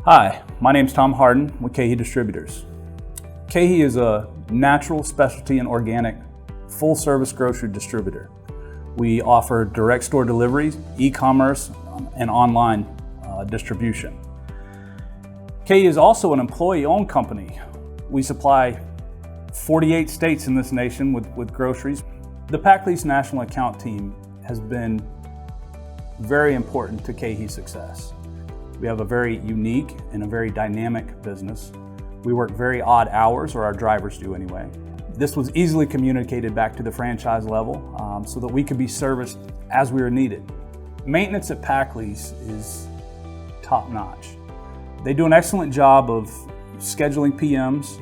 Hi, my name's Tom Harden with KeHE Distributors. KeHE is a natural, specialty, and organic full-service grocery distributor. We offer direct store deliveries, e-commerce, and online distribution. KeHE is also an employee-owned company. We supply 48 states in this nation with groceries. The PacLease National Account Team has been very important to KeHE's success. We have a very unique and a very dynamic business. We work very odd hours, or our drivers do anyway. This was easily communicated back to the franchise level so that we could be serviced as we were needed. Maintenance at PacLease is top-notch. They do an excellent job of scheduling PMs,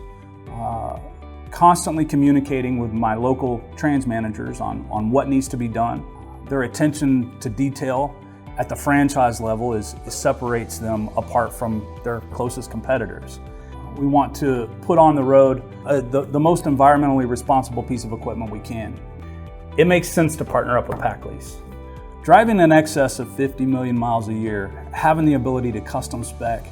constantly communicating with my local trans managers on what needs to be done. Their attention to detail at the franchise level separates them apart from their closest competitors. We want to put on the road the most environmentally responsible piece of equipment we can. It makes sense to partner up with PacLease. Driving in excess of 50 million miles a year, having the ability to custom spec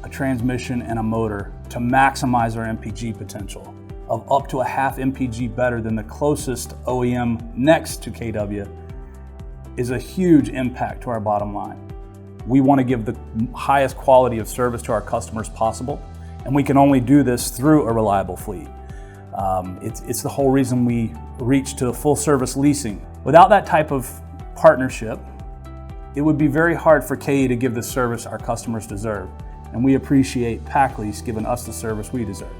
a transmission and a motor to maximize our MPG potential of up to a half MPG better than the closest OEM next to KW is a huge impact to our bottom line. We want to give the highest quality of service to our customers possible, and we can only do this through a reliable fleet. It's the whole reason we reach to full service leasing. Without that type of partnership, it would be very hard for KeHE to give the service our customers deserve, and we appreciate PacLease giving us the service we deserve.